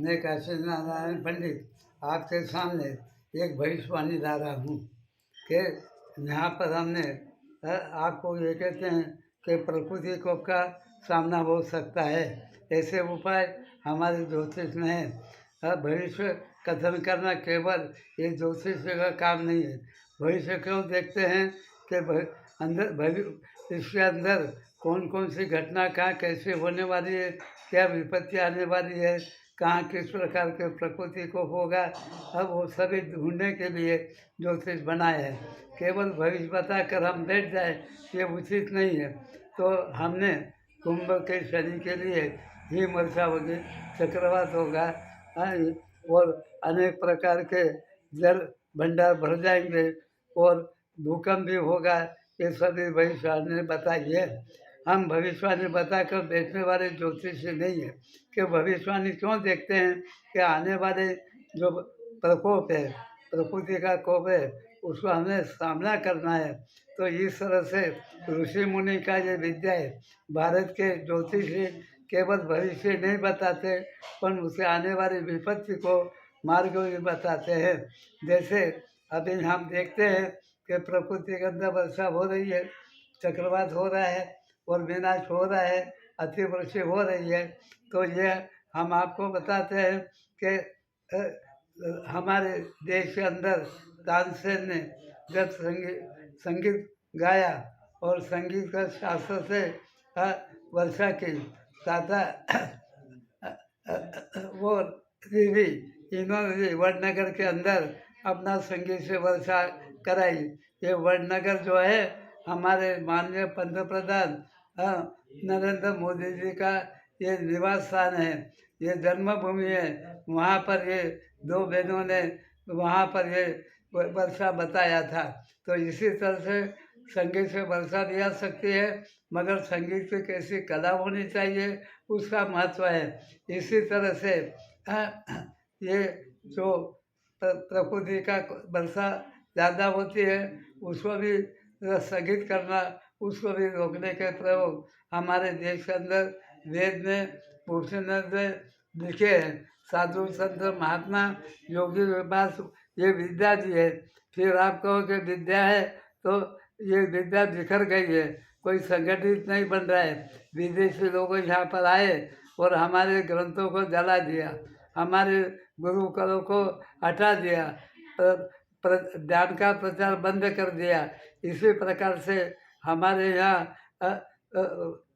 मैं काशी नारायण पंडित आपके सामने एक भविष्यवाणी ला रहा हूँ कि यहाँ पर हमने आपको ये कहते हैं कि प्रकृति को का सामना हो सकता है, ऐसे उपाय हमारे ज्योतिष में है। भविष्य कथन करना केवल ये ज्योतिष का काम नहीं है। भविष्य क्यों देखते हैं कि इसके अंदर कौन कौन सी घटना कहाँ कैसे होने वाली है, क्या विपत्ति आने वाली है, कहाँ किस प्रकार के प्रकृति को होगा, अब वो सभी ढूंढने के लिए ज्योतिष बनाए हैं। केवल भविष्य बताकर हम बैठ जाए ये उचित नहीं है। तो हमने कुंभ के शनि के लिए हिम वर्षा होगी, चक्रवात होगा और अनेक प्रकार के जल भंडार भर जाएंगे और भूकंप भी होगा। ये सभी भविष्यवाणी ने बताई है। हम भविष्यवाणी बताकर बैठने वाले ज्योतिषी नहीं है कि भविष्यवाणी क्यों देखते हैं कि आने वाले जो प्रकोप है, प्रकृति का कोप है, उसको हमें सामना करना है। तो इस तरह से ऋषि मुनि का ये विद्या है। भारत के ज्योतिषी केवल भविष्य नहीं बताते पर उसे आने वाली विपत्ति को मार्ग भी बताते हैं। जैसे अभी हम देखते हैं कि प्रकृति के अंदर वर्षा हो रही है, चक्रवात हो रहा है और विनाश हो रहा है, अतिवृष्टि हो रही है। तो ये हम आपको बताते हैं कि हमारे देश के अंदर तानसेन ने जब संगीत गाया और संगीत का शास्त्र से वर्षा की तथा वो भी इन्होंने वडनगर के अंदर अपना संगीत से वर्षा कराई। ये वडनगर जो है हमारे माननीय पंतप्रधान नरेंद्र मोदी जी का ये निवास स्थान है, ये जन्मभूमि है। वहाँ पर ये दो बहनों ने वहाँ पर ये वर्षा बताया था। तो इसी तरह से संगीत से वर्षा भी आ सकती है, मगर संगीत की कैसी कला होनी चाहिए उसका महत्व है। इसी तरह से ये जो प्रकृति का वर्षा ज़्यादा होती है उसको भी स्थगित करना, उसको भी रोकने के प्रयोग हमारे देश के अंदर वेद में पुरुषों ने लिखे हैं। साधु संत महात्मा योगी के पास ये विद्या दी है। फिर आप कहो कि विद्या है तो ये विद्या बिखर गई है, कोई संगठित नहीं बन रहा है। विदेशी लोग यहाँ पर आए और हमारे ग्रंथों को जला दिया, हमारे गुरुकुलों को हटा दिया, ज्ञान का प्रचार बंद कर दिया। इसी प्रकार से हमारे यहाँ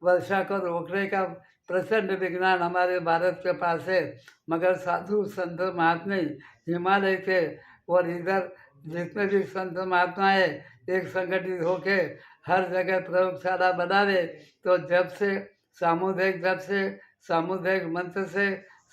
वर्षा को रोकने का प्रचंड विज्ञान हमारे भारत के पास है, मगर साधु संत महात्मा हिमालय के और इधर जितने भी संत महात्मा है एक संगठित होके हर जगह प्रयोगशाला बनावे। तो जब से सामुदायिक मंत्र से,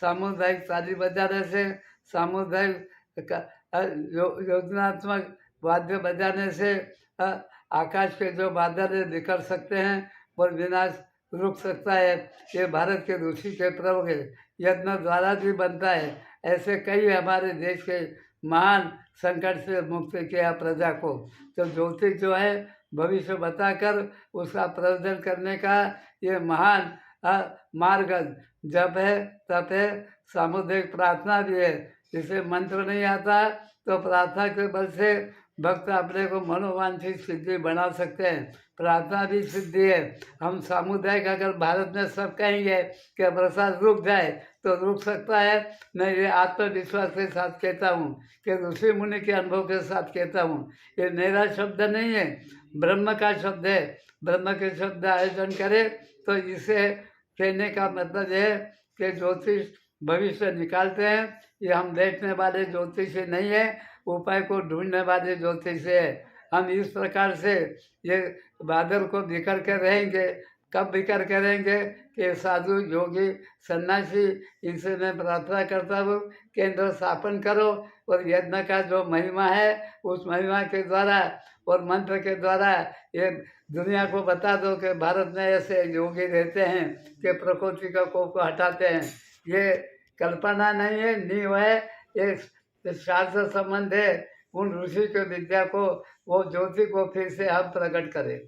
सामुदायिक ताली बजाने से, सामुदायिक योजनात्मक वाद्य बजाने से आकाश के जो बादल बिखर सकते हैं और विनाश रुक सकता है। ये भारत के ऋषि के प्रयोग है, यज्ञ द्वारा भी बनता है। ऐसे कई हमारे देश के महान संकट से मुक्त किया प्रजा को। तो ज्योतिष जो है भविष्य बताकर उसका प्रयोजन करने का ये महान मार्ग जप है, तप है, सामुदायिक प्रार्थना भी है। जिसे मंत्र नहीं आता तो प्रार्थना के बल से भक्त अपने को मनोवांछित सिद्धि बना सकते हैं। प्रार्थना भी सिद्धि है। हम सामुदायिक अगर भारत में सब कहेंगे कि बरसात रुक जाए तो रुक सकता है। मैं ये आत्मविश्वास के साथ कहता हूँ कि ऋषि मुनि के अनुभव के साथ कहता हूँ। ये मेरा शब्द नहीं है, ब्रह्म का शब्द है। ब्रह्म के शब्द आयोजन करे तो इसे कहने का मतलब है कि ज्योतिष भविष्य निकालते हैं। ये हम देखने वाले ज्योतिष नहीं है, उपाय को ढूंढने वाले ज्योतिष है। हम इस प्रकार से ये बादल को बिखर के रहेंगे। कब बिखर के रहेंगे कि साधु योगी सन्यासी इनसे मैं प्रार्थना करता हूँ केंद्र स्थापन करो और यज्ञ का जो महिमा है उस महिमा के द्वारा और मंत्र के द्वारा ये दुनिया को बता दो कि भारत में ऐसे योगी रहते हैं कि प्रकृति का कोप को हटाते हैं। ये कल्पना नहीं है, नींव है, ये शास्त्र संबंध है। उन ऋषि के विद्या को, वो ज्योति को फिर से हम प्रकट करें।